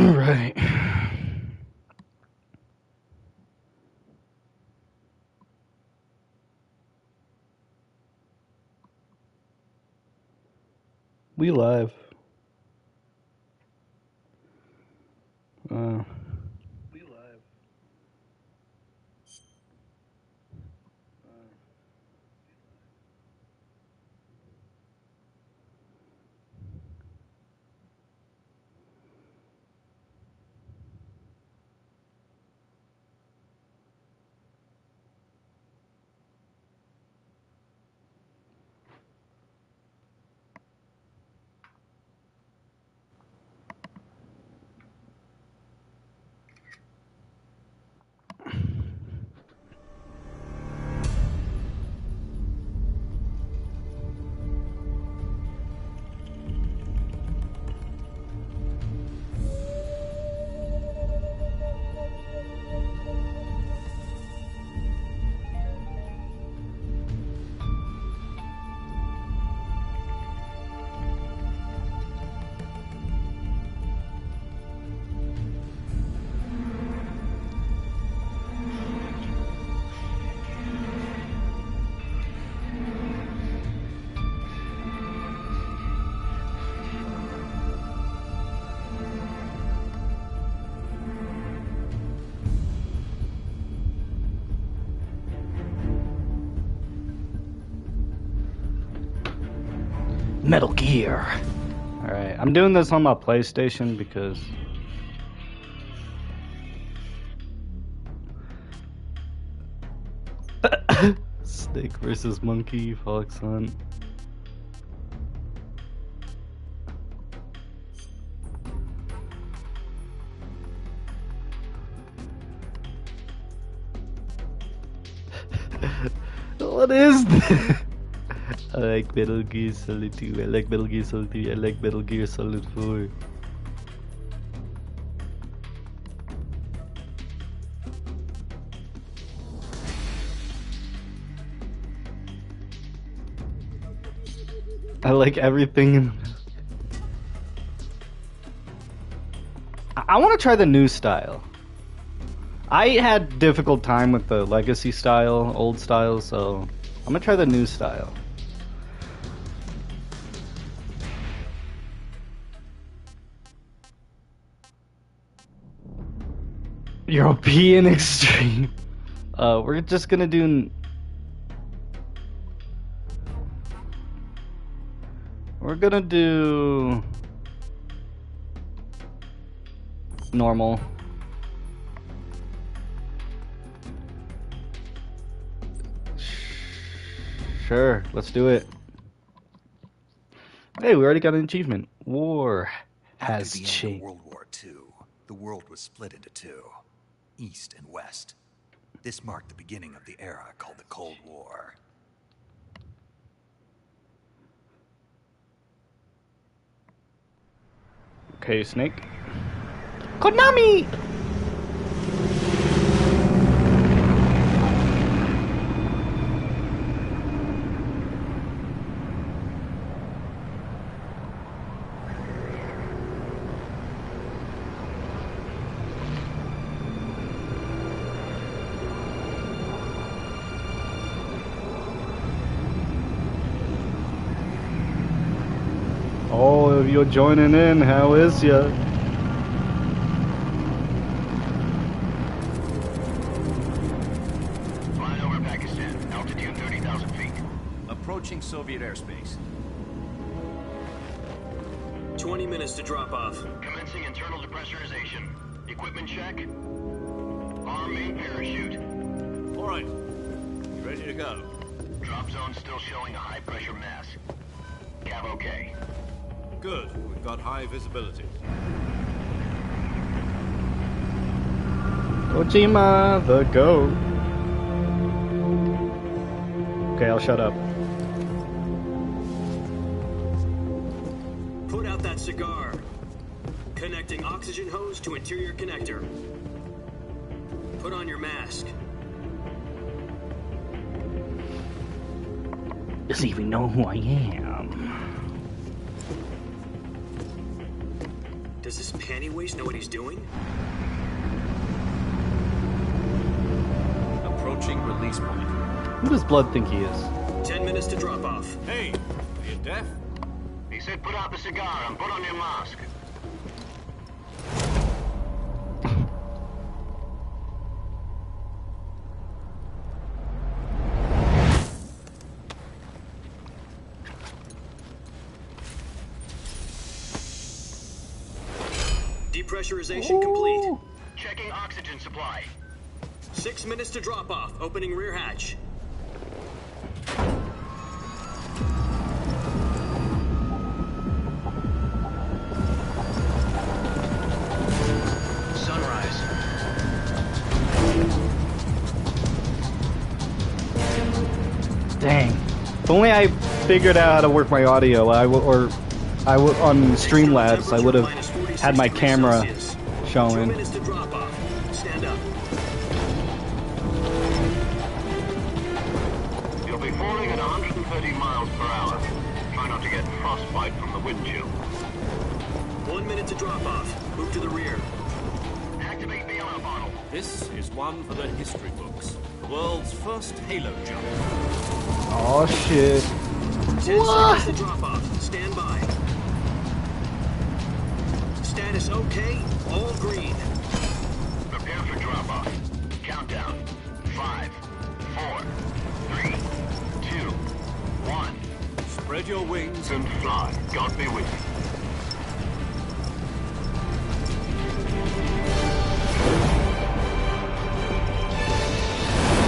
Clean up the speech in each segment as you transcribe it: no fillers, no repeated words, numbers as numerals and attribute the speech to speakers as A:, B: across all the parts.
A: Right. We live. We live. Metal Gear. Alright, I'm doing this on my PlayStation because Snake versus Monkey, Fox Hunt. What is this? I like Metal Gear Solid 2, I like Metal Gear Solid 3, I like Metal Gear Solid 4. I like everything in I want to try the new style. I had difficult time with the legacy style, old style, so I'm gonna try the new style. European Extreme. We're just gonna do. We're gonna do normal. Sure, let's do it. Hey, we already got an achievement. War has
B: After the end
A: changed.
B: of World War II, the world was split into two, East and West. This marked the beginning of the era called the Cold War.
A: Okay, Snake. Konami! Oh, if you're joining in, how is ya?
C: Flying over Pakistan, altitude 30,000 feet.
D: Approaching Soviet airspace.
E: 20 minutes to drop off.
C: Commencing internal depressurization. Equipment check. Arm main parachute.
D: All right. You ready to go?
C: Drop zone still showing a high pressure mass. Cav okay.
D: Good. We've got high visibility.
A: Kojima, the GOAT. Okay, I'll shut up.
E: Put out that cigar. Connecting oxygen hose to interior connector. Put on your mask.
A: Does he even know who I am?
E: Does this panty waste know what he's doing?
D: Approaching release point.
A: Who does Blood think he is?
E: 10 minutes to drop off.
D: Hey, are you deaf?
C: He said put out the cigar and put on your mask.
E: Depressurization complete.
C: Checking oxygen supply.
E: 6 minutes to drop off. Opening rear hatch.
C: Sunrise.
A: Dang. If only I figured out how to work my audio, on Streamlabs, I would have had my camera
E: 2
A: showing.
E: minutes to drop off. Stand up.
C: You'll be falling at 130 miles per hour. Try not to get frostbite from the wind chill.
E: 1 minute to drop off. Move to the rear.
C: Activate the ammo bottle.
D: This is one for the history books. The world's first Halo jump.
A: Oh shit.
E: 10 seconds to drop off. Stand by. Status okay. All green.
C: Prepare for drop-off. Countdown. 5, 4, 3, 2, 1.
D: Spread your wings
C: And fly. God be with you.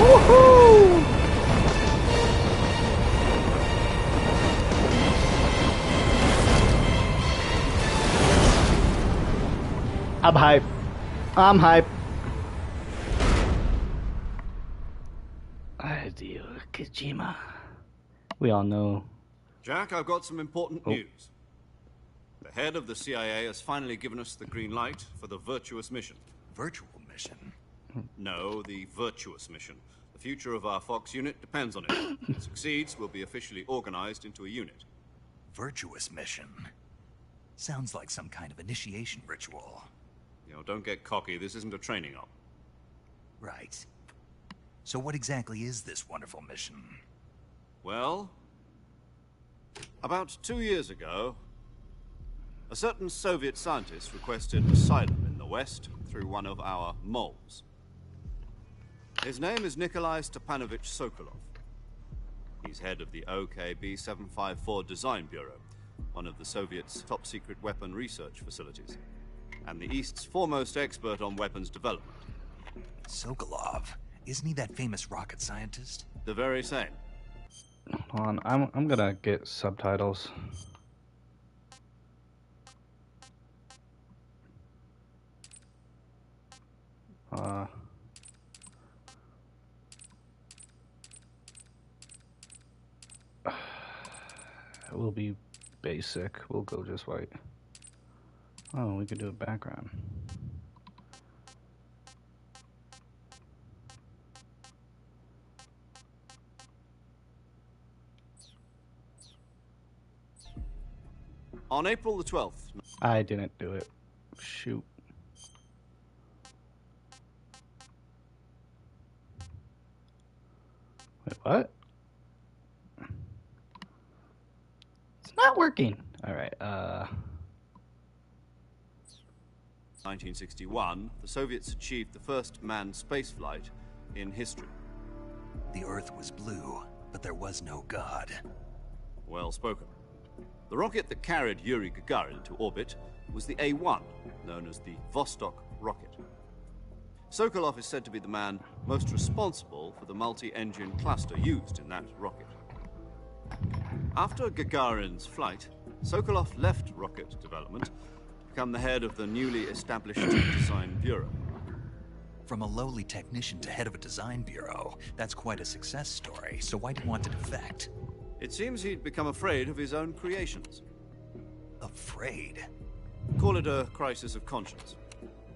A: Woohoo! I'm hype. I'm hype. Hideo Kojima. We all know.
D: Jack, I've got some important news. The head of the CIA has finally given us the green light for the Virtuous mission.
B: Virtual mission?
D: No, the Virtuous mission. The future of our Fox unit depends on it. If it succeeds, we'll be officially organized into a unit.
B: Virtuous mission? Sounds like some kind of initiation ritual.
D: You know, don't get cocky. This isn't a training op.
B: Right. So what exactly is this wonderful mission?
D: Well, about 2 years ago, a certain Soviet scientist requested asylum in the West through one of our moles. His name is Nikolai Stepanovich Sokolov. He's head of the OKB-754 Design Bureau, one of the Soviets' top-secret weapon research facilities, and the East's foremost expert on weapons development.
B: Sokolov? Isn't he that famous rocket scientist?
D: The very same.
A: Hold on, I'm gonna get subtitles. It will be basic. We'll go just white. Oh, we could do a background.
D: On April the 12th,
A: I didn't do it. Shoot. Wait, what? It's not working. All right.
D: 1961, the Soviets achieved the first manned spaceflight in history.
B: The Earth was blue, but there was no God.
D: Well spoken. The rocket that carried Yuri Gagarin to orbit was the A-1, known as the Vostok rocket. Sokolov is said to be the man most responsible for the multi-engine cluster used in that rocket. After Gagarin's flight, Sokolov left rocket development to become the head of the newly established Design Bureau.
B: From a lowly technician to head of a design bureau, that's quite a success story, so why do you want to defect?
D: It seems he'd become afraid of his own creations.
B: Afraid?
D: Call it a crisis of conscience.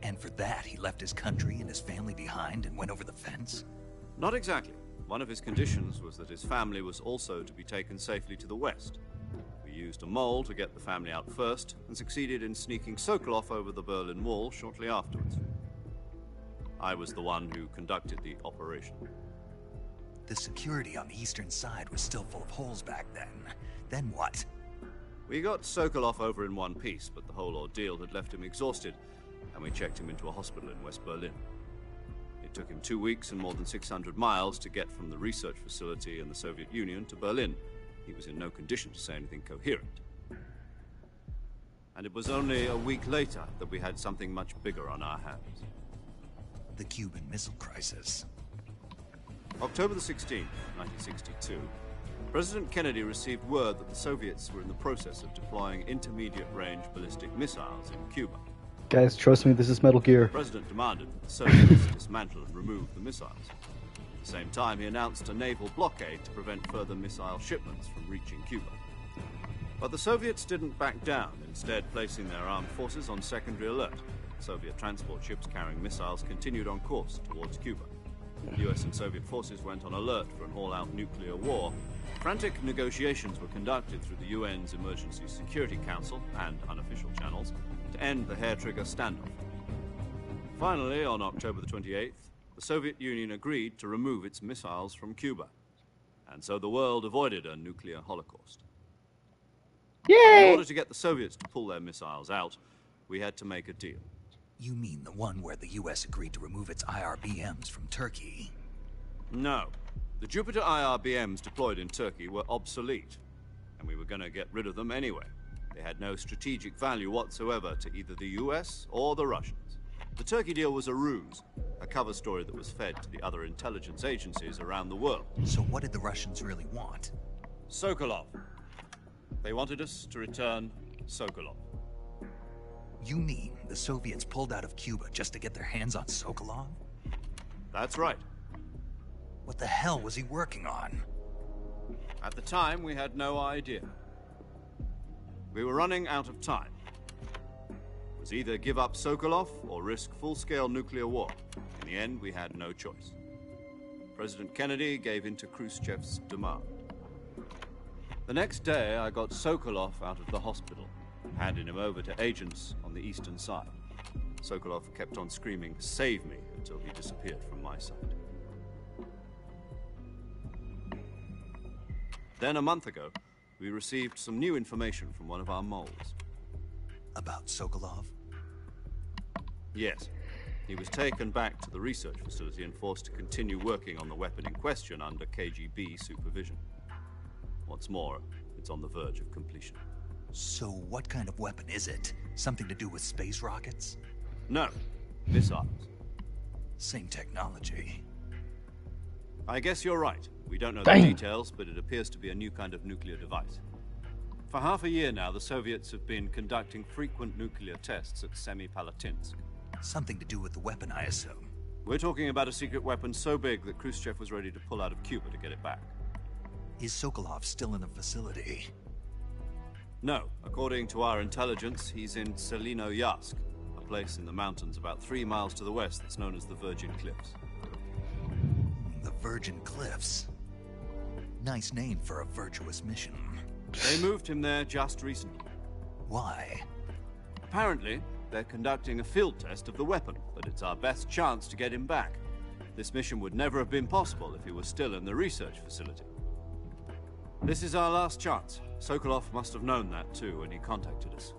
B: And for that, he left his country and his family behind and went over the fence?
D: Not exactly. One of his conditions was that his family was also to be taken safely to the West. For We used a mole to get the family out first, and succeeded in sneaking Sokolov over the Berlin Wall shortly afterwards. I was the one who conducted the operation.
B: The security on the eastern side was still full of holes back then. Then what?
D: We got Sokolov over in one piece, but the whole ordeal had left him exhausted, and we checked him into a hospital in West Berlin. It took him 2 weeks and more than 600 miles to get from the research facility in the Soviet Union to Berlin. He was in no condition to say anything coherent. And it was only a week later that we had something much bigger on our hands.
B: The Cuban Missile Crisis.
D: October the 16th, 1962, President Kennedy received word that the Soviets were in the process of deploying intermediate-range ballistic missiles in Cuba.
A: Guys, trust me, this is Metal Gear.
D: The President demanded that the Soviets dismantle and remove the missiles. At the same time, he announced a naval blockade to prevent further missile shipments from reaching Cuba. But the Soviets didn't back down, instead placing their armed forces on secondary alert. Soviet transport ships carrying missiles continued on course towards Cuba. US and Soviet forces went on alert for an all-out nuclear war. Frantic negotiations were conducted through the UN's Emergency Security Council and unofficial channels to end the hair-trigger standoff. Finally, on October the 28th, the Soviet Union agreed to remove its missiles from Cuba. And so the world avoided a nuclear holocaust. In
A: Yay!
D: order to get the Soviets to pull their missiles out, we had to make a deal.
B: You mean the one where the US agreed to remove its IRBMs from Turkey?
D: No. The Jupiter IRBMs deployed in Turkey were obsolete, and we were going to get rid of them anyway. They had no strategic value whatsoever to either the US or the Russians. The Turkey deal was a ruse, a cover story that was fed to the other intelligence agencies around the world.
B: So what did the Russians really want?
D: Sokolov. They wanted us to return Sokolov.
B: You mean the Soviets pulled out of Cuba just to get their hands on Sokolov?
D: That's right.
B: What the hell was he working on?
D: At the time, we had no idea. We were running out of time. It was either give up Sokolov or risk full-scale nuclear war. In the end, we had no choice. President Kennedy gave in to Khrushchev's demand. The next day, I got Sokolov out of the hospital, handing him over to agents on the eastern side. Sokolov kept on screaming, "Save me," until he disappeared from my sight. Then, a month ago, we received some new information from one of our moles.
B: About Sokolov?
D: Yes. He was taken back to the research facility and forced to continue working on the weapon in question under KGB supervision. What's more, it's on the verge of completion.
B: So what kind of weapon is it? Something to do with space rockets?
D: No. Missiles.
B: Same technology.
D: I guess you're right. We don't know
A: Dang.
D: the details, but it appears to be a new kind of nuclear device. For half a year now, the Soviets have been conducting frequent nuclear tests at Semipalatinsk.
B: Something to do with the weapon, I assume.
D: We're talking about a secret weapon so big that Khrushchev was ready to pull out of Cuba to get it back.
B: Is Sokolov still in the facility?
D: No. According to our intelligence, he's in Selinoyarsk, a place in the mountains about 3 miles to the west that's known as the Virgin Cliffs.
B: The Virgin Cliffs. Nice name for a virtuous mission.
D: They moved him there just recently.
B: Why?
D: Apparently, they're conducting a field test of the weapon, but it's our best chance to get him back. This mission would never have been possible if he was still in the research facility. This is our last chance. Sokolov must have known that too when he contacted us.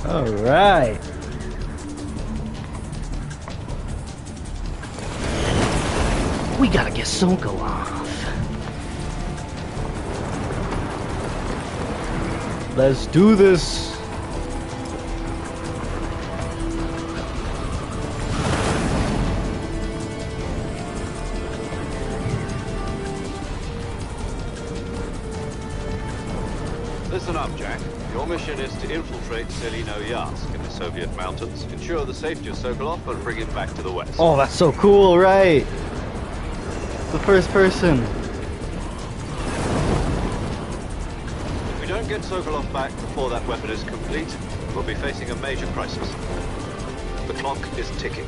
A: All right. We gotta get Sokolov. Let's do this.
D: Listen up, Jack. Your mission is to infiltrate Selinoyarsk in the Soviet mountains, ensure the safety of Sokolov, and bring him back to the west.
A: Oh, that's so cool, right? The first person.
D: If we don't get Sokolov back before that weapon is complete, we'll be facing a major crisis. The clock is ticking.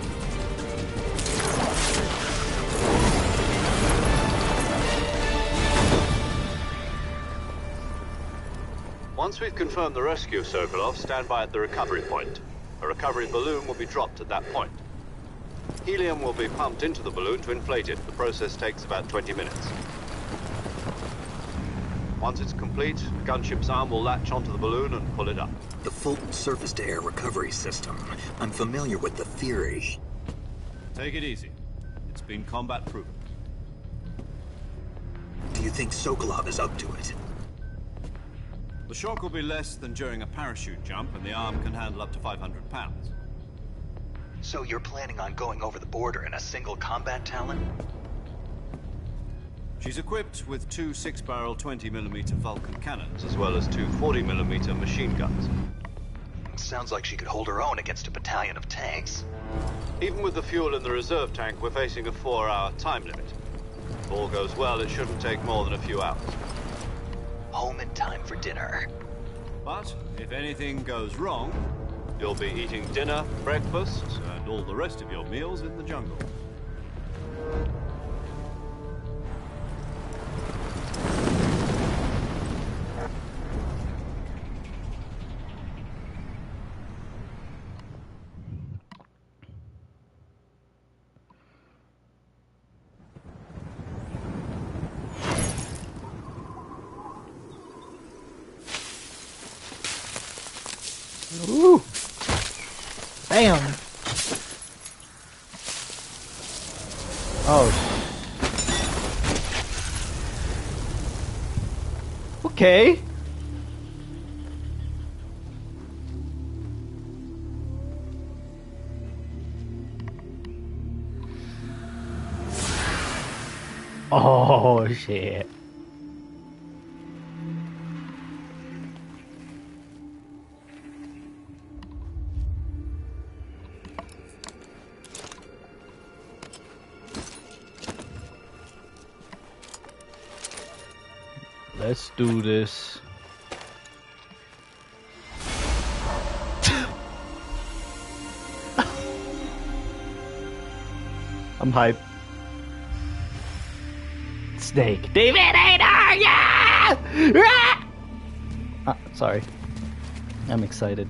D: Once we've confirmed the rescue of Sokolov, stand by at the recovery point. A recovery balloon will be dropped at that point. Helium will be pumped into the balloon to inflate it. The process takes about 20 minutes. Once it's complete, the gunship's arm will latch onto the balloon and pull it up.
F: The Fulton surface-to-air recovery system. I'm familiar with the theory.
D: Take it easy. It's been combat-proven.
F: Do you think Sokolov is up to it?
D: The shock will be less than during a parachute jump, and the arm can handle up to 500 pounds.
B: So you're planning on going over the border in a single combat Talon?
D: She's equipped with two 6-barrel 20mm Vulcan cannons, as well as two 40mm machine guns.
B: Sounds like she could hold her own against a battalion of tanks.
D: Even with the fuel in the reserve tank, we're facing a 4-hour time limit. If all goes well, it shouldn't take more than a few hours.
B: Home in time for dinner.
D: But if anything goes wrong, you'll be eating dinner, breakfast, and all the rest of your meals in the jungle.
A: Ooh. Bam. Oh. Okay. Oh shit. Let's do this. I'm hyped. Snake. David Hayter! Yeah! Sorry. I'm excited.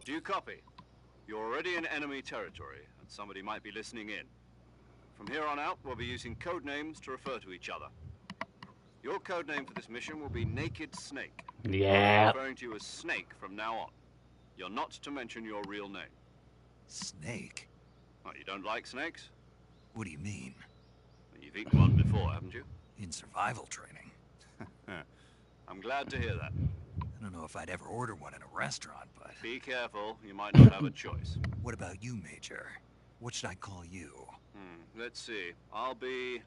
D: Do you copy? You're already in enemy territory, and somebody might be listening in. From here on out, we'll be using code names to refer to each other. Your code name for this mission will be Naked Snake.
A: Yeah.
D: I'm referring to you as Snake from now on. You're not to mention your real name.
B: Snake?
D: Oh, you don't like snakes?
B: What do you mean?
D: You've eaten one before, haven't you?
B: In survival training.
D: I'm glad to hear that.
B: I don't know if I'd ever order one in a restaurant, but...
D: Be careful, you might not have a choice.
B: What about you, Major? What should I call you?
D: Let's see. I'll be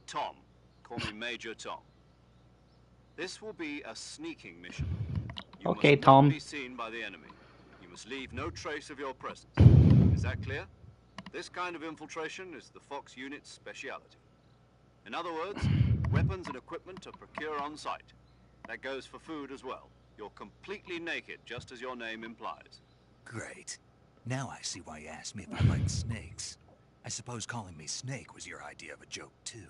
D: Tom. Call me Major Tom. This will be a sneaking mission. You
A: Okay,
D: must
A: Tom.
D: not be seen by the enemy. You must leave no trace of your presence. Is that clear? This kind of infiltration is the Fox unit's speciality. In other words, weapons and equipment are procured on site. That goes for food as well. You're completely naked, just as your name implies.
B: Great. Now I see why you asked me if I liked snakes. I suppose calling me Snake was your idea of a joke, too.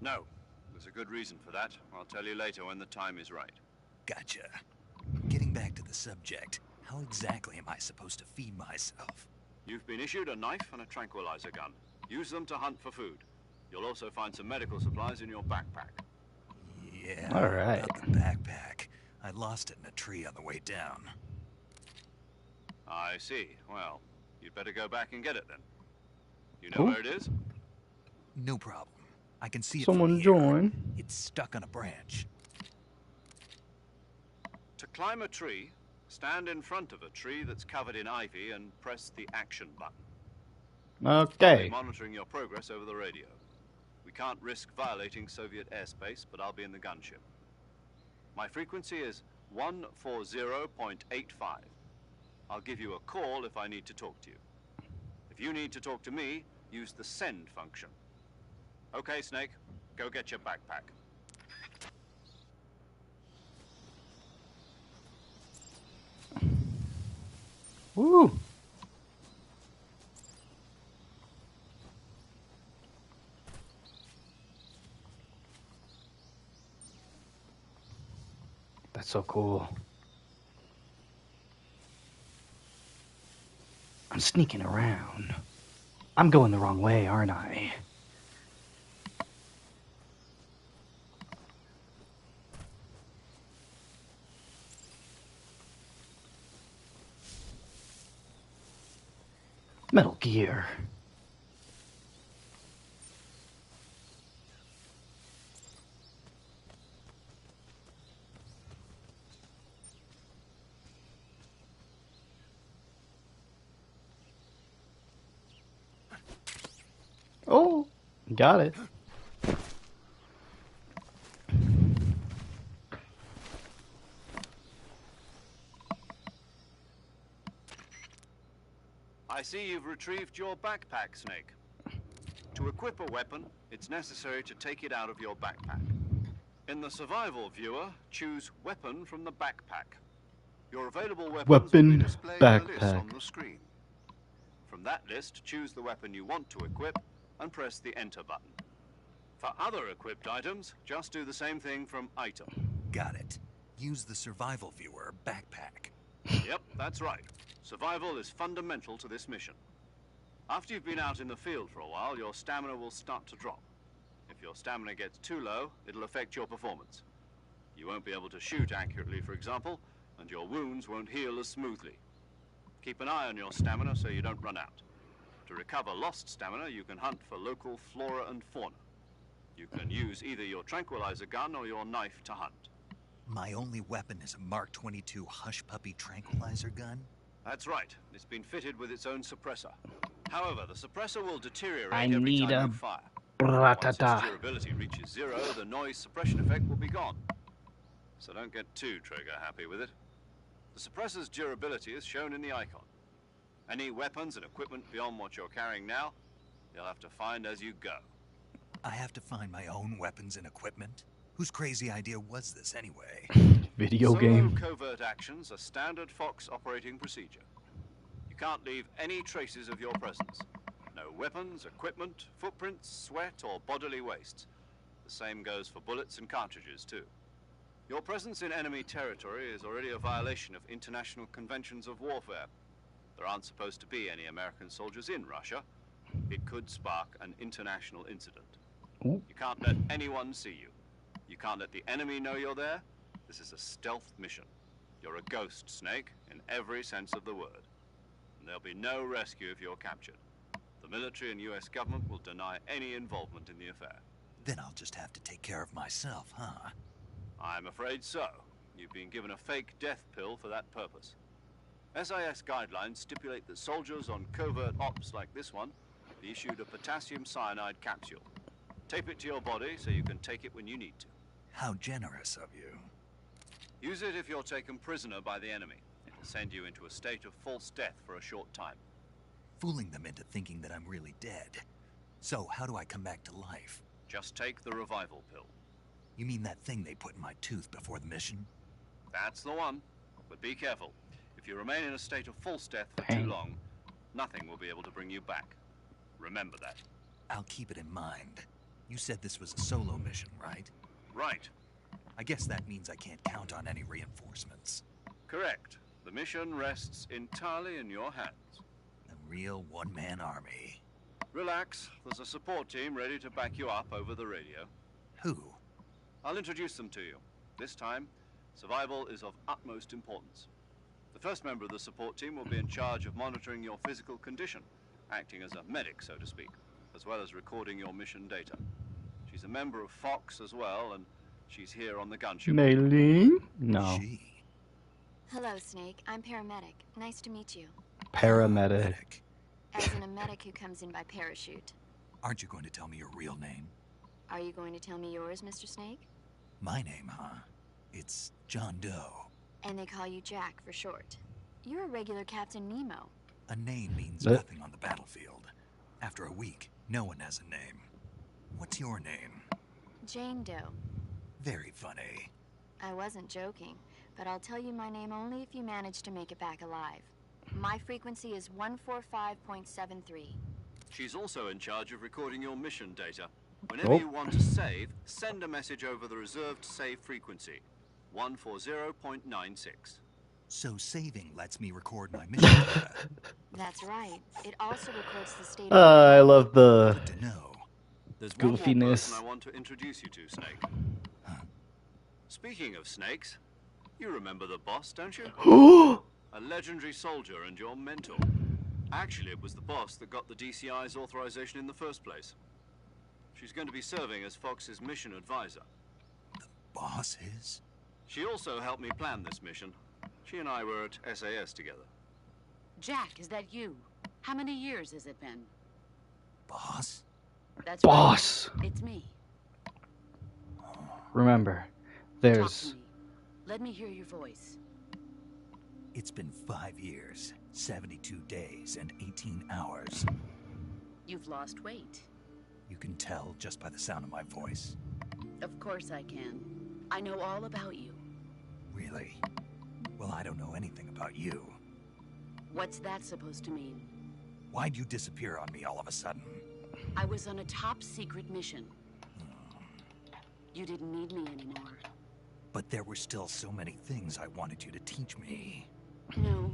D: No. There's a good reason for that. I'll tell you later when the time is right.
B: Gotcha. Getting back to the subject, how exactly am I supposed to feed myself?
D: You've been issued a knife and a tranquilizer gun. Use them to hunt for food. You'll also find some medical supplies in your backpack.
B: Yeah,
A: all right.
B: About the backpack. I lost it in a tree on the way down.
D: I see. Well, you'd better go back and get it then. You know
A: Ooh.
D: where it is?
B: No problem. I can see it
A: Someone
B: from here.
A: join.
B: It's stuck on a branch.
D: To climb a tree, stand in front of a tree that's covered in ivy and press the action button. I'll be
A: Okay.
D: monitoring your progress over the radio. We can't risk violating Soviet airspace, but I'll be in the gunship. My frequency is 140.85. I'll give you a call if I need to talk to you. If you need to talk to me, use the send function. Okay, Snake, go get your backpack.
A: Woo! That's so cool. I'm sneaking around. I'm going the wrong way, aren't I? Metal Gear. Oh, got it.
D: I see you've retrieved your backpack, Snake. To equip a weapon, it's necessary to take it out of your backpack. In the survival viewer, choose Weapon from the backpack. Your available weapons will be displayed in a list on the screen. From that list, choose the weapon you want to equip and press the Enter button. For other equipped items, just do the same thing from Item.
B: Got it. Use the survival viewer backpack.
D: Yep, that's right. Survival is fundamental to this mission. After you've been out in the field for a while, your stamina will start to drop. If your stamina gets too low, it'll affect your performance. You won't be able to shoot accurately, for example, and your wounds won't heal as smoothly. Keep an eye on your stamina so you don't run out. To recover lost stamina, you can hunt for local flora and fauna. You can use either your tranquilizer gun or your knife to hunt.
B: My only weapon is a Mark 22 Hush Puppy tranquilizer gun?
D: That's right. It's been fitted with its own suppressor. However, the suppressor will deteriorate
A: I
D: every
A: need
D: time
A: a
D: you fire. Once its
A: Ratata.
D: durability reaches 0, the noise suppression effect will be gone. So don't get too trigger happy with it. The suppressor's durability is shown in the icon. Any weapons and equipment beyond what you're carrying now, you'll have to find as you go.
B: I have to find my own weapons and equipment? Whose crazy idea was this anyway?
A: Video
D: Solo
A: game.
D: covert actions are standard Fox operating procedure. You can't leave any traces of your presence. No weapons, equipment, footprints, sweat, or bodily wastes. The same goes for bullets and cartridges, too. Your presence in enemy territory is already a violation of international conventions of warfare. There aren't supposed to be any American soldiers in Russia. It could spark an international incident.
A: Ooh.
D: You can't let anyone see you. You can't let the enemy know you're there. This is a stealth mission. You're a ghost, Snake, in every sense of the word. And there'll be no rescue if you're captured. The military and US government will deny any involvement in the affair.
B: Then I'll just have to take care of myself, huh?
D: I'm afraid so. You've been given a fake death pill for that purpose. SIS guidelines stipulate that soldiers on covert ops like this one be issued a potassium cyanide capsule. Tape it to your body so you can take it when you need to.
B: How generous of you.
D: Use it if you're taken prisoner by the enemy. It'll send you into a state of false death for a short time.
B: Fooling them into thinking that I'm really dead. So, how do I come back to life?
D: Just take the revival pill.
B: You mean that thing they put in my tooth before the mission?
D: That's the one. But be careful. If you remain in a state of false death for
A: Dang.
D: too long, nothing will be able to bring you back. Remember that.
B: I'll keep it in mind. You said this was a solo mission, right?
D: Right.
B: I guess that means I can't count on any reinforcements.
D: Correct. The mission rests entirely in your hands.
B: A real one-man army.
D: Relax. There's a support team ready to back you up over the radio.
B: Who?
D: I'll introduce them to you. This time, survival is of utmost importance. The first member of the support team will be in charge of monitoring your physical condition, acting as a medic, so to speak, as well as recording your mission data. She's a member of Fox as well, and she's here on the gunship.
A: Mailing? No.
B: She.
G: Hello, Snake. I'm paramedic. Nice to meet you.
A: Paramedic.
G: As in a medic who comes in by parachute.
B: Aren't you going to tell me your real name?
G: Are you going to tell me yours, Mr. Snake?
B: My name, huh? It's John Doe.
G: And they call you Jack for short. You're a regular Captain Nemo.
B: A name means
A: That-
B: nothing on the battlefield. After a week, no one has a name. What's your name?
G: Jane Doe.
B: Very funny.
G: I wasn't joking, but I'll tell you my name only if you manage to make it back alive. My frequency is 145.73.
D: She's also in charge of recording your mission data. Whenever
A: Oh.
D: you want to save, send a message over the reserved save frequency, 140.96.
B: So saving lets me record my mission data.
G: That's right. It also records the state
A: I love the
B: Good to know.
D: There's one more
A: goofiness.
D: person I want to introduce you to, Snake. Speaking of snakes, you remember the boss, don't you? A legendary soldier and your mentor. Actually, it was the boss that got the DCI's authorization in the first place. She's going to be serving as Fox's mission advisor.
B: Boss is?
D: She also helped me plan this mission. She and I were at SAS together.
H: Jack, is that you? How many years has it been?
B: Boss?
H: That's
A: Boss.
H: Right. It's me.
A: Remember,
H: Talk to
A: there's
H: me. Let me hear your voice.
B: It's been 5 years, 72 days, and 18 hours.
H: You've lost weight.
B: You can tell just by the sound of my voice.
H: Of course I can. I know all about you.
B: Really? Well, I don't know anything about you.
H: What's that supposed to mean?
B: Why'd you disappear on me all of a sudden?
H: I was on a top secret mission. You didn't need me anymore.
B: But there were still so many things I wanted you to teach me.
H: No,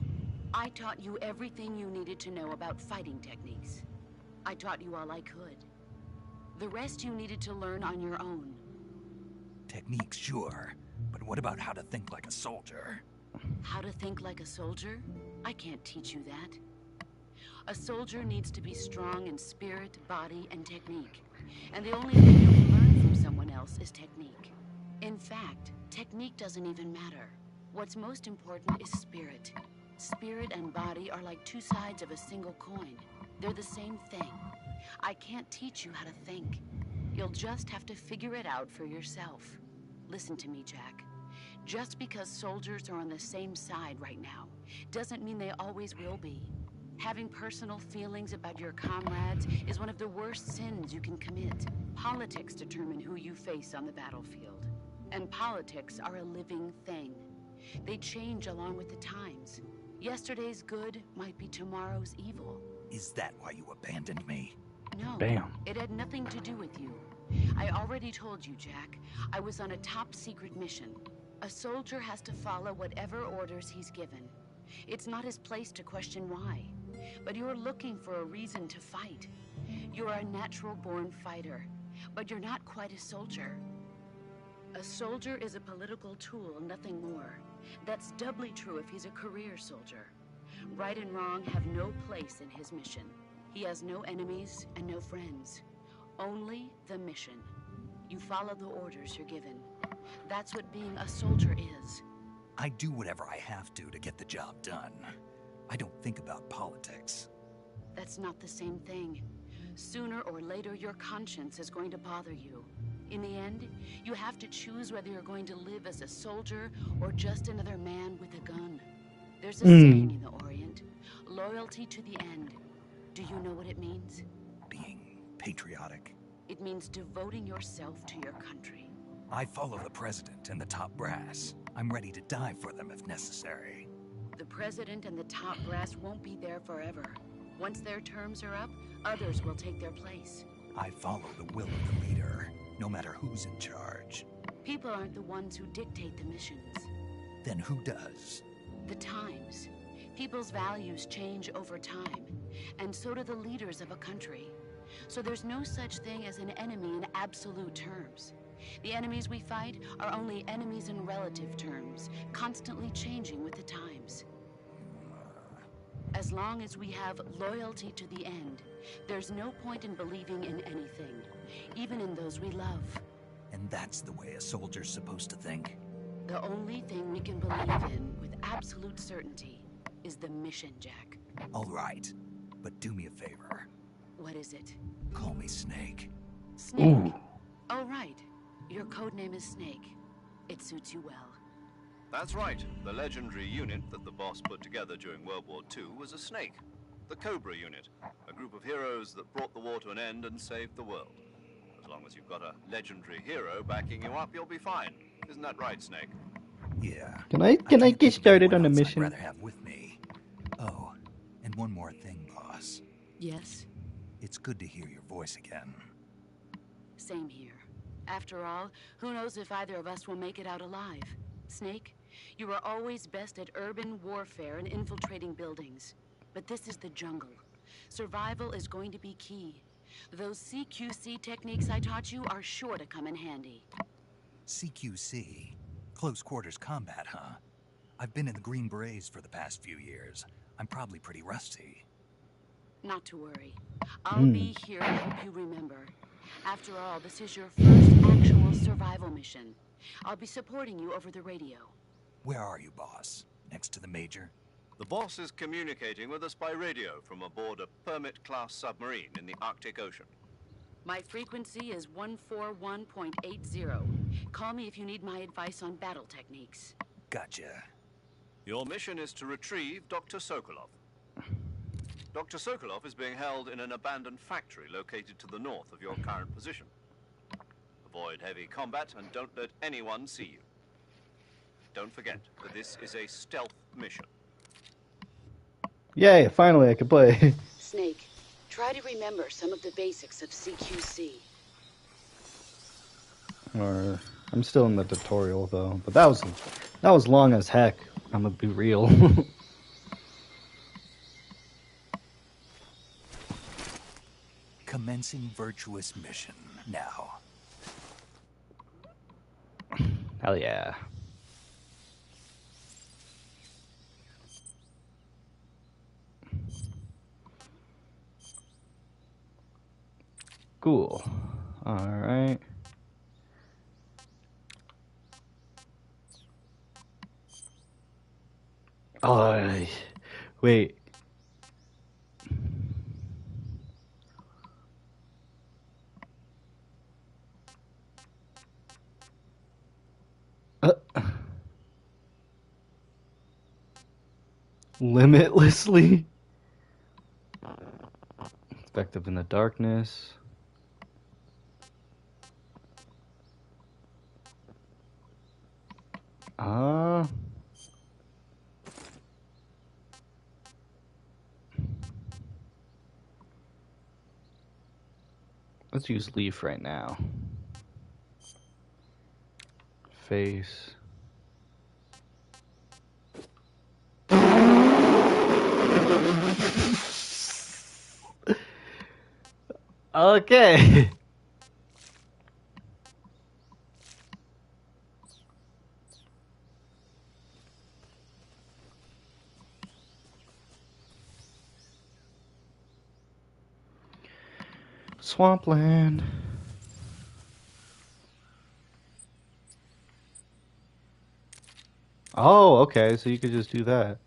H: I taught you everything you needed to know about fighting techniques. I taught you all I could. The rest you needed to learn on your own.
B: Techniques, sure. But what about how to think like a soldier?
H: How to think like a soldier? I can't teach you that. A soldier needs to be strong in spirit, body, and technique. And the only thing you can learn from someone else is technique. In fact, technique doesn't even matter. What's most important is spirit. Spirit and body are like two sides of a single coin. They're the same thing. I can't teach you how to think. You'll just have to figure it out for yourself. Listen to me, Jack. Just because soldiers are on the same side right now doesn't mean they always will be. Having personal feelings about your comrades is one of the worst sins you can commit. Politics determine who you face on the battlefield. And politics are a living thing. They change along with the times. Yesterday's good might be tomorrow's evil.
B: Is that why you abandoned me?
H: No,
A: Damn.
H: it had nothing to do with you. I already told you, Jack. I was on a top secret mission. A soldier has to follow whatever orders he's given. It's not his place to question why. But you're looking for a reason to fight. You're a natural-born fighter, but you're not quite a soldier. A soldier is a political tool, nothing more. That's doubly true if he's a career soldier. Right and wrong have no place in his mission. He has no enemies and no friends. Only the mission. You follow the orders you're given. That's what being a soldier is.
B: I do whatever I have to get the job done. I don't think about politics.
H: That's not the same thing. Sooner or later, your conscience is going to bother you. In the end, you have to choose whether you're going to live as a soldier or just another man with a gun. There's a saying in the Orient, loyalty to the end. Do you know what it means?
B: Being patriotic.
H: It means devoting yourself to your country.
B: I follow the president and the top brass. I'm ready to die for them if necessary.
H: The president and the top brass won't be there forever. Once their terms are up, others will take their place.
B: I follow the will of the leader, no matter who's in charge.
H: People aren't the ones who dictate the missions.
B: Then who does?
H: The times. People's values change over time, and so do the leaders of a country. So there's no such thing as an enemy in absolute terms. The enemies we fight are only enemies in relative terms, constantly changing with the times. As long as we have loyalty to the end, there's no point in believing in anything, even in those we love.
B: And that's the way a soldier's supposed to think?
H: The only thing we can believe in with absolute certainty is the mission, Jack.
B: All right, but do me a favor.
H: What is it?
B: Call me Snake.
H: Snake?
A: Ooh.
H: Oh, right. Your codename is Snake. It suits you well.
D: That's right. The legendary unit that the boss put together during World War II was a snake. The Cobra unit. A group of heroes that brought the war to an end and saved the world. As long as you've got a legendary hero backing you up, you'll be fine. Isn't that right, Snake?
B: Yeah.
A: Can I
B: can't
A: get
B: think of
A: started
B: anyone
A: on a
B: else
A: mission?
B: I'd rather have with me. Oh, and one more thing, boss.
H: Yes?
B: It's good to hear your voice again.
H: Same here. After all, who knows if either of us will make it out alive? Snake, you are always best at urban warfare and infiltrating buildings. But this is the jungle. Survival is going to be key. Those CQC techniques I taught you are sure to come in handy.
B: CQC? Close quarters combat, huh? I've been in the Green Berets for the past few years. I'm probably pretty rusty.
H: Not to worry. I'll be here to help you remember. After all, this is your first actual survival mission. I'll be supporting you over the radio.
B: Where are you, boss? Next to the Major?
D: The boss is communicating with us by radio from aboard a Permit-class submarine in the Arctic Ocean.
H: My frequency is 141.80. Call me if you need my advice on battle techniques.
B: Gotcha.
D: Your mission is to retrieve Dr. Sokolov. Dr. Sokolov is being held in an abandoned factory located to the north of your current position. Avoid heavy combat and don't let anyone see you. Don't forget that this is a stealth mission.
A: Yay, finally I can play.
H: Snake, try to remember some of the basics of CQC.
A: Or I'm still in the tutorial though, but that was long as heck. I'm gonna be real.
B: Commencing virtuous mission now.
A: Hell yeah. Cool. Alright. Oh, wait. Limitlessly? Effective in the darkness. Let's use Leaf right now. Face. Okay. Swampland. Oh, okay, so you could just do that.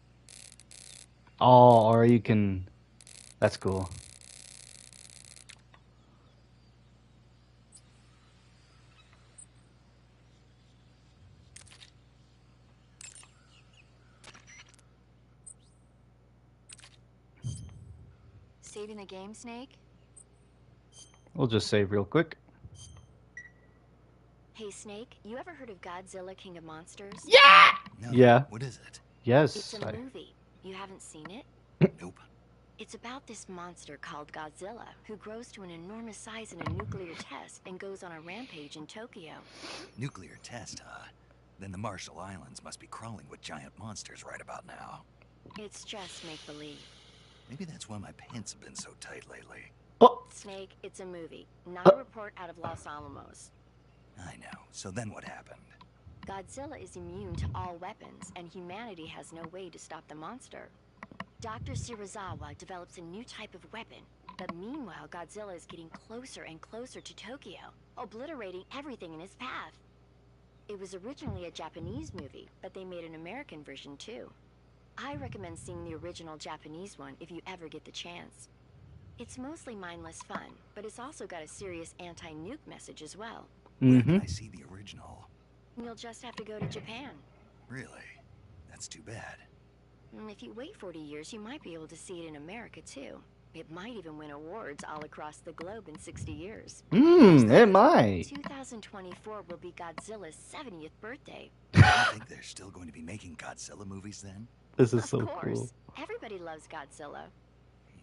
A: Oh, or you can... That's cool.
G: Saving the game, Snake?
A: We'll just save real quick.
G: Hey, Snake, you ever heard of Godzilla King of Monsters?
A: Yeah!
B: No,
A: Yeah.
B: What is it?
A: Yes.
G: It's a movie. You haven't seen it?
B: Nope.
G: It's about this monster called Godzilla, who grows to an enormous size in a nuclear test and goes on a rampage in Tokyo.
B: Nuclear test, huh? Then the Marshall Islands must be crawling with giant monsters right about now.
G: It's just make-believe.
B: Maybe that's why my pants have been so tight lately.
A: Oh,
G: Snake, it's a movie, not a report out of Los Alamos.
B: I know. So then what happened?
G: Godzilla is immune to all weapons, and humanity has no way to stop the monster. Dr. Shirazawa develops a new type of weapon, but meanwhile Godzilla is getting closer and closer to Tokyo, obliterating everything in his path. It was originally a Japanese movie, but they made an American version too. I recommend seeing the original Japanese one if you ever get the chance. It's mostly mindless fun, but it's also got a serious anti-nuke message as well.
B: Where can I see the original?
G: You'll just have to go to Japan.
B: Really? That's too bad.
G: If you wait 40 years, you might be able to see it in America too. It might even win awards all across the globe in 60 years.
A: it might.
G: 2024 will be Godzilla's 70th birthday.
B: I think they're still going to be making Godzilla movies then?
A: This is
G: Of
A: so
G: course.
A: cool.
G: Everybody loves Godzilla.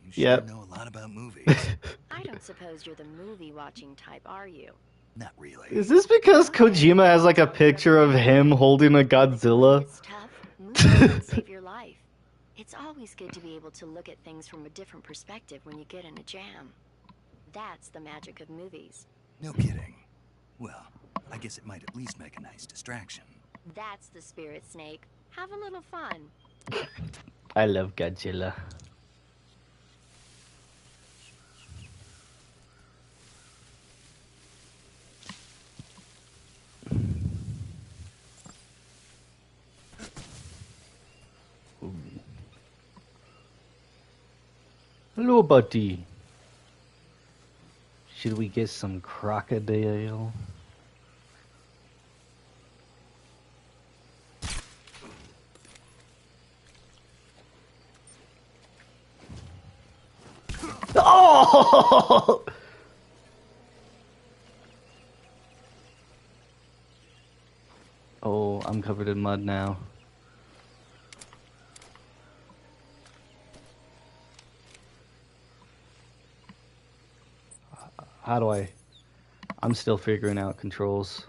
B: You sure
A: Yep.
B: know a lot about movies.
G: I don't suppose you're the movie-watching type, are you?
B: Not really.
A: Is this because Kojima has like a picture of him holding a Godzilla?
G: It's tough. Movies can save your life. It's always good to be able to look at things from a different perspective when you get in a jam. That's the magic of movies.
B: No kidding. Well, I guess it might at least make a nice distraction.
G: That's the spirit, Snake. Have a little fun.
A: I love Godzilla. Ooh. Hello, buddy. Should we get some crocodile? Oh! Oh, I'm covered in mud now. How do I? I'm still figuring out controls.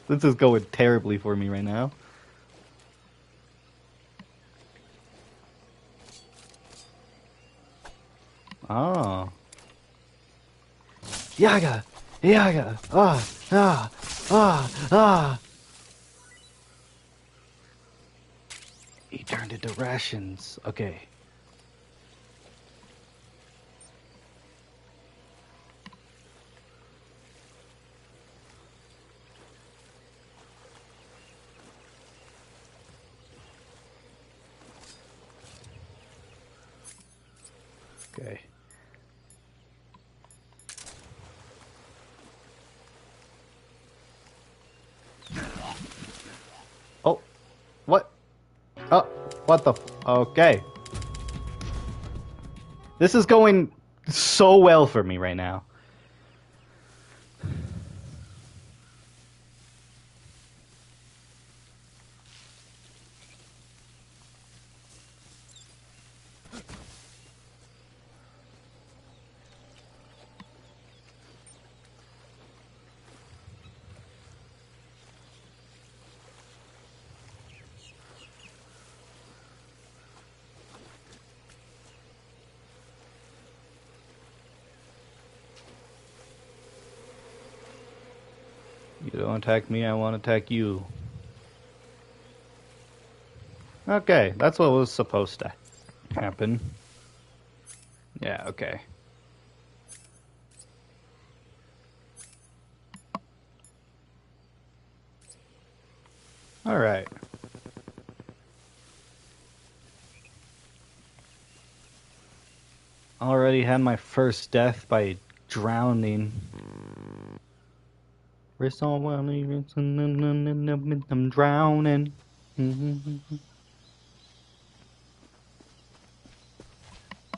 A: This is going terribly for me right now. Oh. Yaga! Yaga! Ah! He turned into rations. Okay. Okay. Oh, what? Oh, what the? Okay. This is going so well for me right now. You don't attack me, I want to attack you. Okay, that's what was supposed to happen. Yeah, okay. Alright. Already had my first death by drowning. I'm drowning.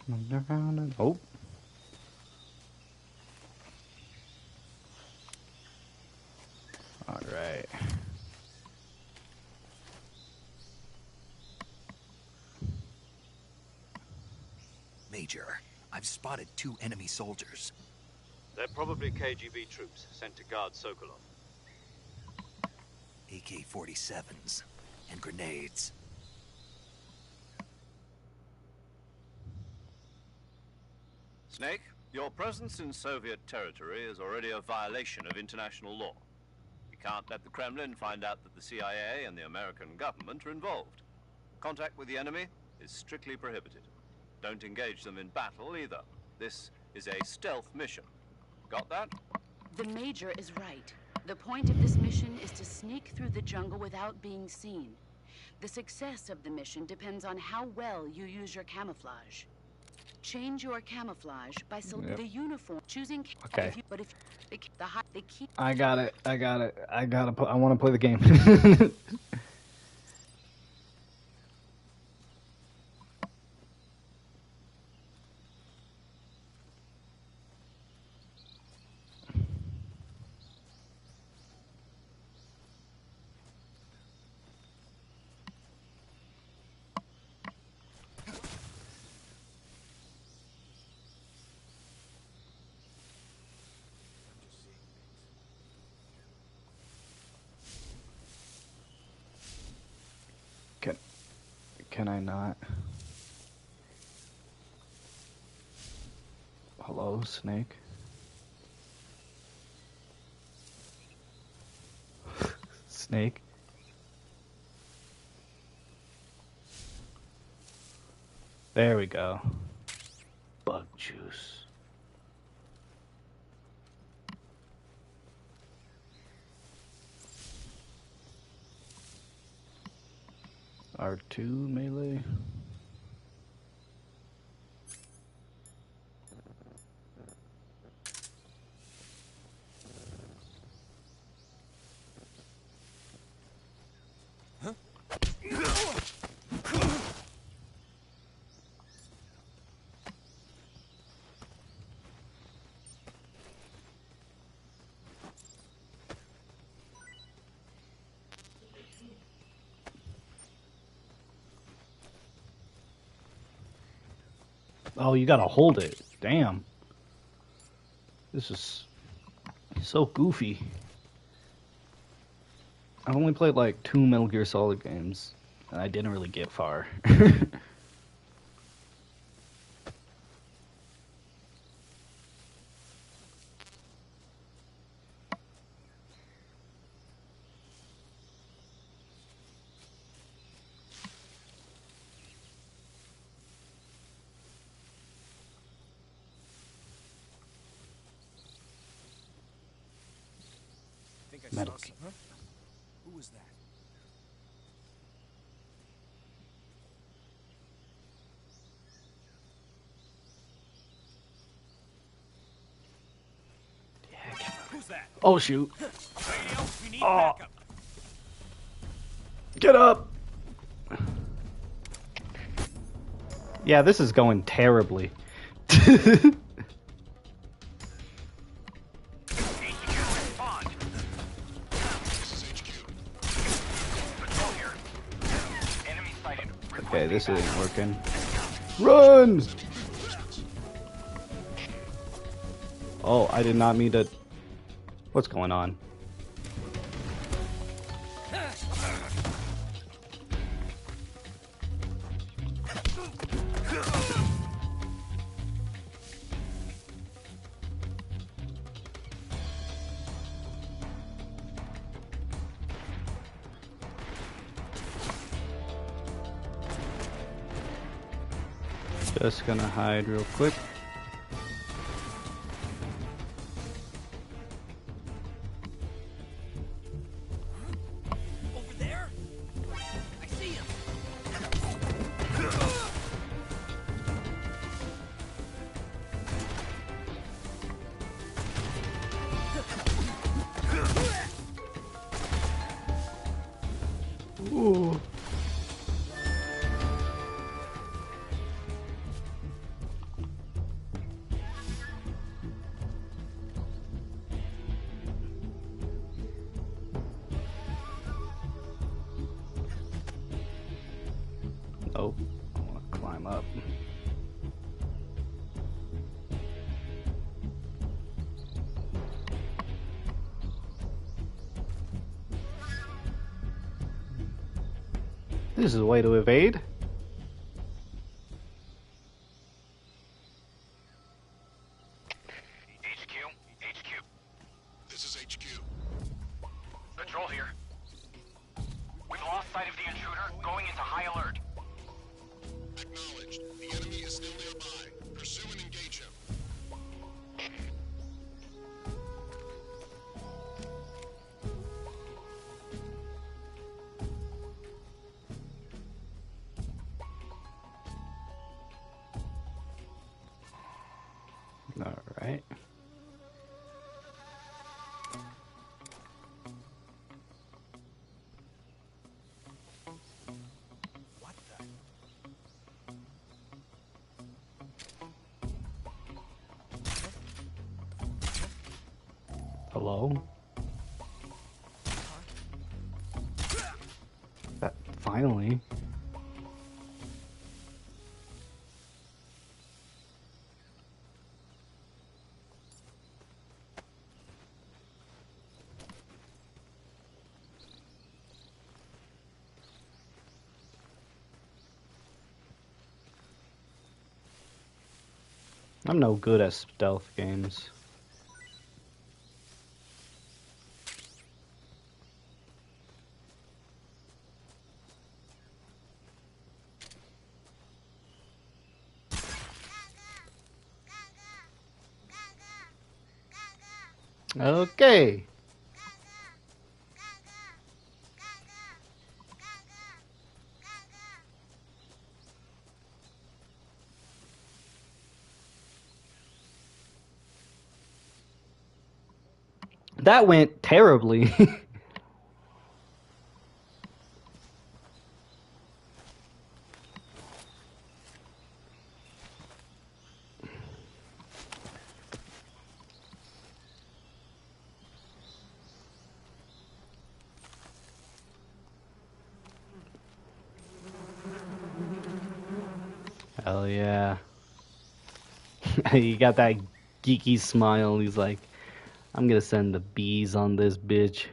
A: I'm drowning. Oh. All right.
B: Major, I've spotted 2 enemy soldiers.
D: They're probably KGB troops sent to guard Sokolov.
B: AK-47s and grenades.
D: Snake, your presence in Soviet territory is already a violation of international law. We can't let the Kremlin find out that the CIA and the American government are involved. Contact with the enemy is strictly prohibited. Don't engage them in battle either. This is a stealth mission. Got that?
H: The Major is right. The point of this mission is to sneak through the jungle without being seen. The success of the mission depends on how well you use your camouflage. Change your camouflage by selecting the uniform, choosing.
A: Okay.
H: But if the key.
A: I got it. I want to play the game. can I not? Hello, Snake? Snake? There we go. Bug juice. R2 melee. Oh, you gotta hold it. Damn. This is so goofy. I've only played like 2 Metal Gear Solid games, and I didn't really get far. Metal Gear.
B: Who was that? Who's that?
A: Oh shoot.
B: Radio, we need
A: Oh.
B: backup.
A: Get up! Yeah, this is going terribly. Okay, this isn't working. Run! Oh, I did not mean to... What's going on? Just gonna hide real quick.
B: Over there? I see him.
A: Ooh. Oh, I want to climb up. This is a way to evade.
C: HQ.
I: This is HQ.
C: Patrol here. We've lost sight of the intruder, going into high alert.
I: Acknowledged. The enemy is still nearby. Pursue and engage him.
A: All right.
B: What the?
A: Hello? That finally. I'm no good at stealth games. Okay. That went terribly. Hell yeah. He got that geeky smile. He's like, I'm gonna send the bees on this bitch.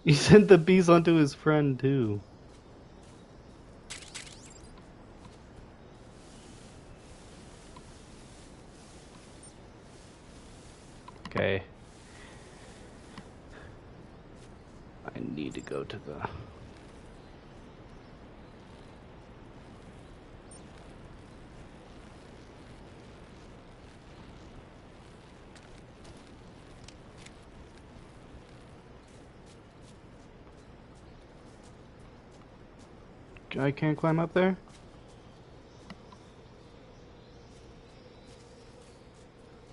A: He sent the bees onto his friend too. Okay. I need to go to the... I can't climb up there?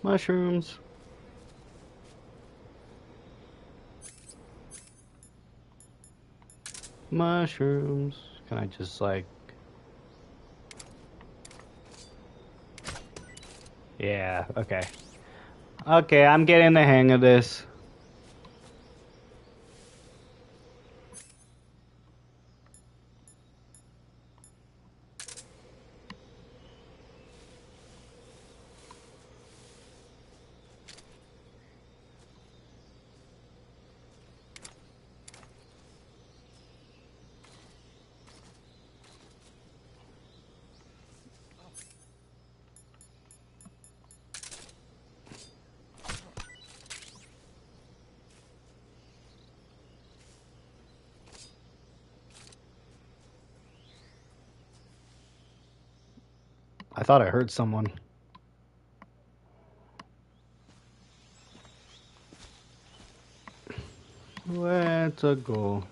A: Mushrooms. Mushrooms. Can I just like... Yeah, okay. Okay, I'm getting the hang of this. I thought I heard someone. Let's go.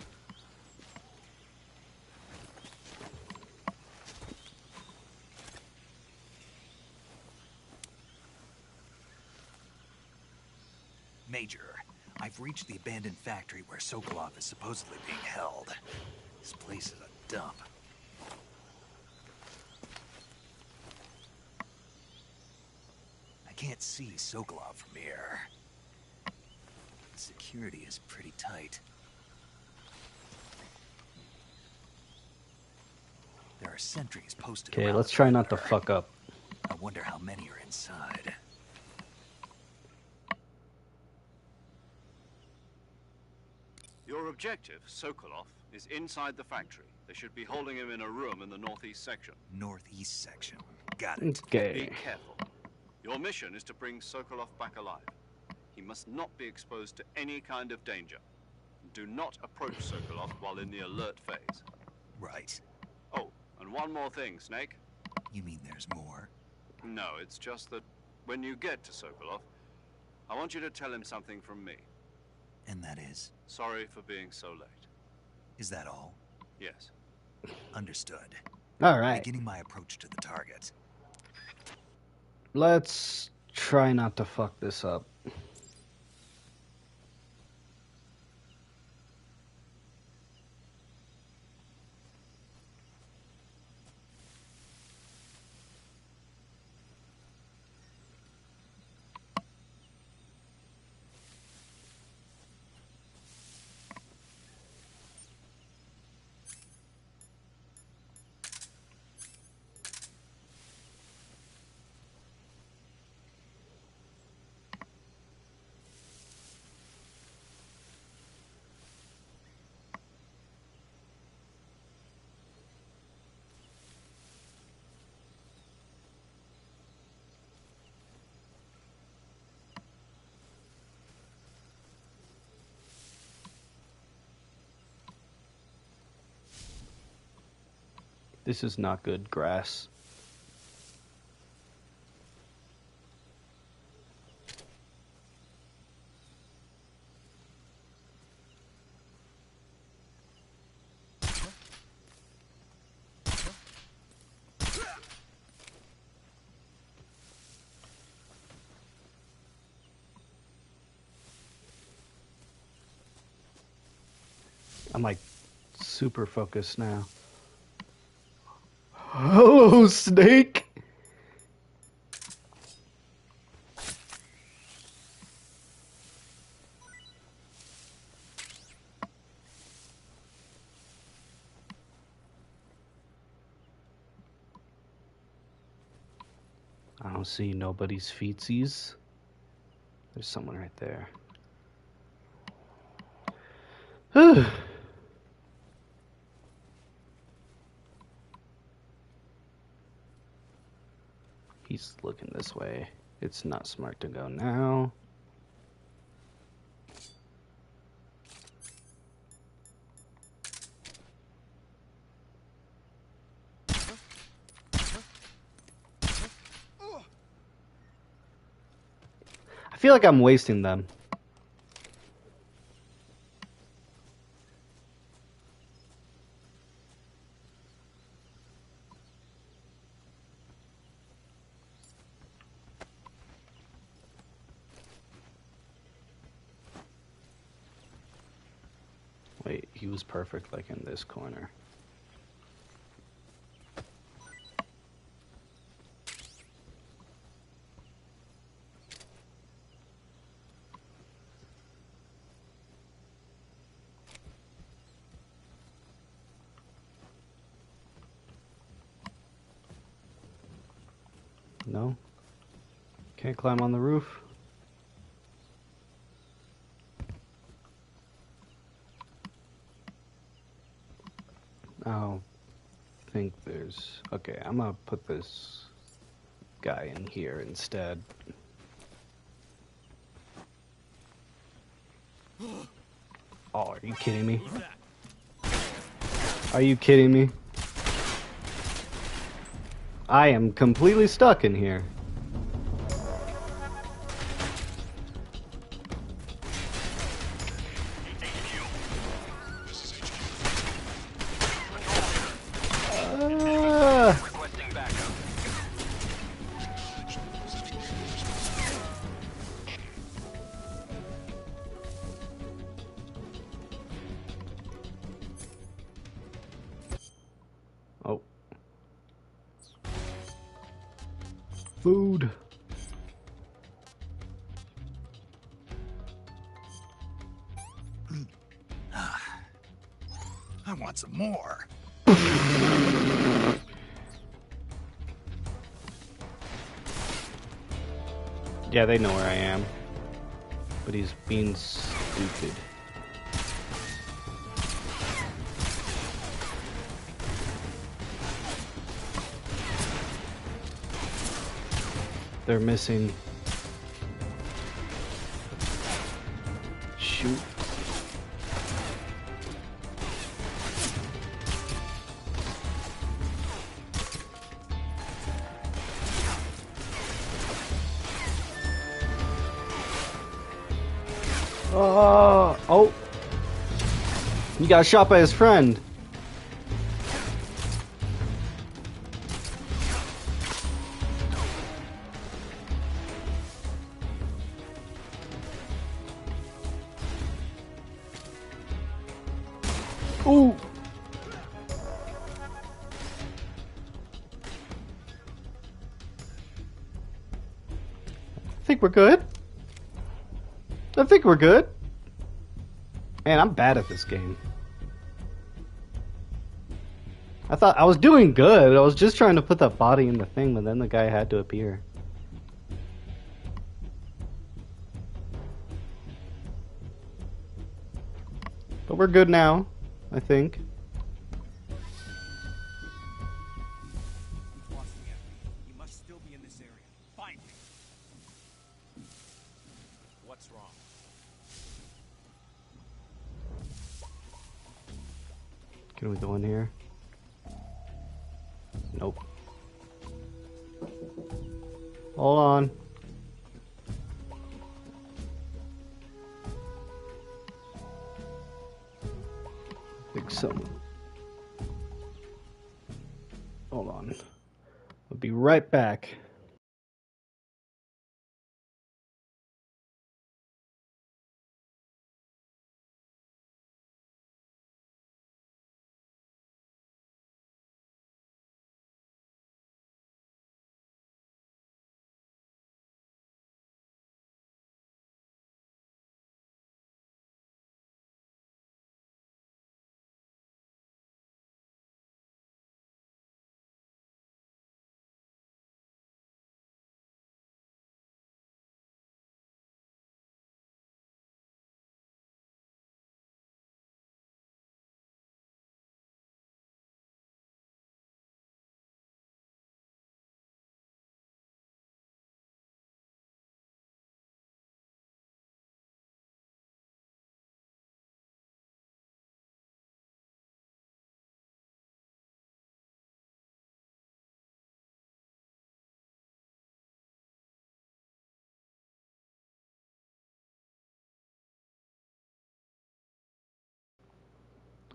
B: Major, I've reached the abandoned factory where Sokolov is supposedly being held. This place is a dump. I can't see Sokolov from here. The security is pretty tight. There are sentries posted.
A: Okay,
B: around
A: let's
B: the
A: try not to
B: perimeter.
A: fuck up.
B: I wonder how many are inside.
D: Your objective, Sokolov, is inside the factory. They should be holding him in a room in the northeast section.
B: Northeast section. Got it.
D: Be
A: Okay.
D: careful. Your mission is to bring Sokolov back alive. He must not be exposed to any kind of danger. Do not approach Sokolov while in the alert phase.
B: Right.
D: Oh, and one more thing, Snake.
B: You mean there's more?
D: No, it's just that when you get to Sokolov, I want you to tell him something from me.
B: And that is?
D: Sorry for being so late.
B: Is that all?
D: Yes.
B: Understood.
A: All right.
B: Beginning my approach to the target.
A: Let's try not to fuck this up. This is not good grass. I'm like super focused now. Oh, snake! I don't see nobody's feetsies. There's someone right there. He's looking this way. It's not smart to go now. I feel like I'm wasting them. Wait, he was perfect like in this corner. No? Can't climb on the roof? I think there's... Okay, I'm gonna put this guy in here instead. Oh, are you kidding me? Are you kidding me? I am completely stuck in here. Oh. Food.
B: I want some more.
A: Yeah, they know where I am. But he's being stupid. They're missing. Shoot. Oh. He got shot by his friend. Ooh. I think we're good. I think we're good. Man, I'm bad at this game. I thought I was doing good. I was just trying to put that body in the thing, but then the guy had to appear. But we're good now, I think.
J: You must still be in this area. Find me. What's wrong?
A: Can we go in here? Nope. Hold on. Think some. Hold on. I'll be right back.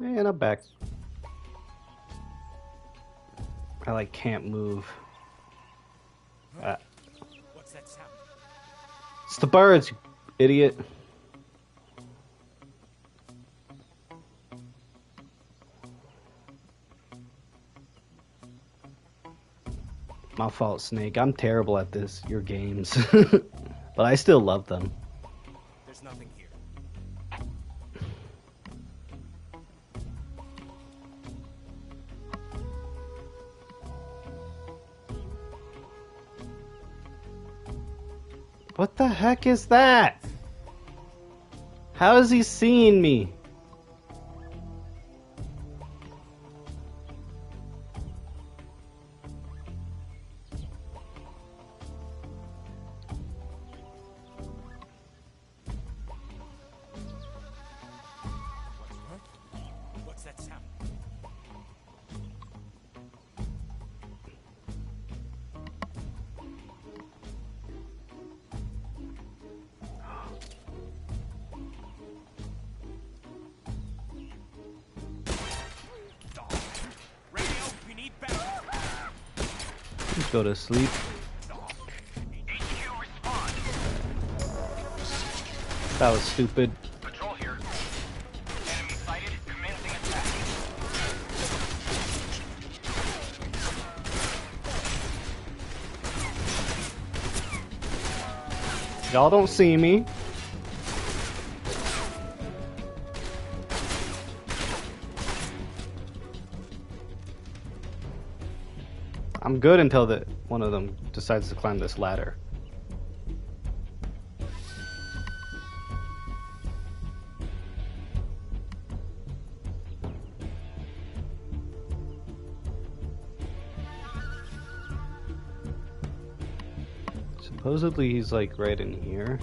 A: And I'm back. I like can't move.
J: What's that sound?
A: It's the birds, you idiot. My fault, Snake. I'm terrible at this, your games. But I still love them.
J: There's nothing here.
A: What the heck is that? How is he seeing me?
J: What's that sound? Radio, we need backup.
A: Let's go to sleep.
C: HQ respond.
A: That was stupid.
C: Patrol here. Enemy sighted. Commencing attack.
A: Y'all don't see me. I'm good until one of them decides to climb this ladder. Supposedly he's like right in here.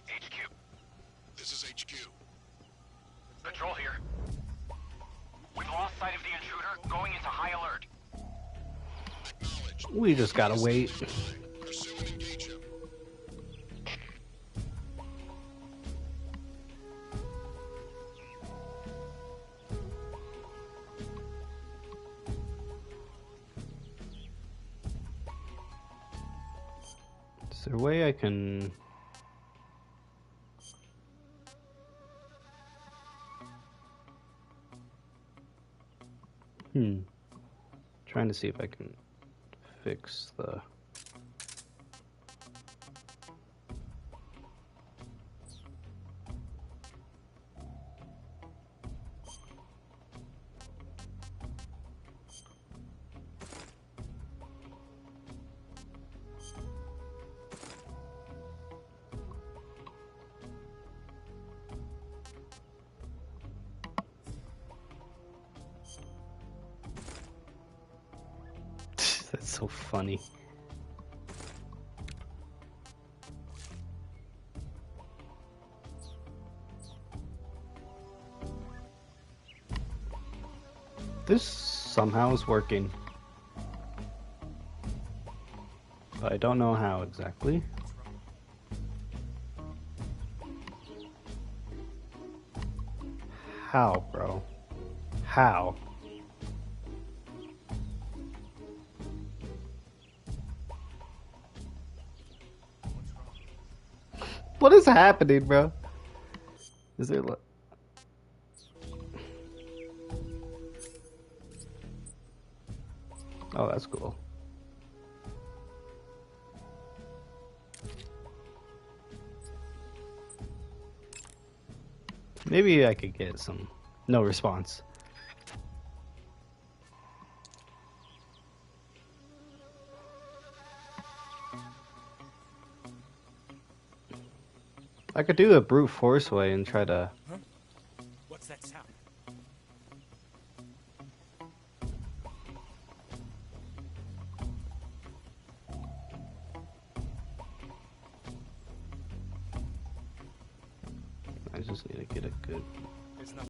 C: HQ.
I: This is HQ.
C: Patrol here. We've lost sight of the intruder. Going into high alert.
I: Acknowledged.
A: We just gotta wait.
I: Pursue and engage him.
A: Is there a way I can... Trying to see if I can fix the... That's so funny. This somehow is working. But I don't know how exactly. How, bro? How? What is happening, bro? Is there like... Oh, that's cool. Maybe I could get some... No response. I could do the brute force way and try to...
J: Huh? What's that sound?
A: I just need to get a good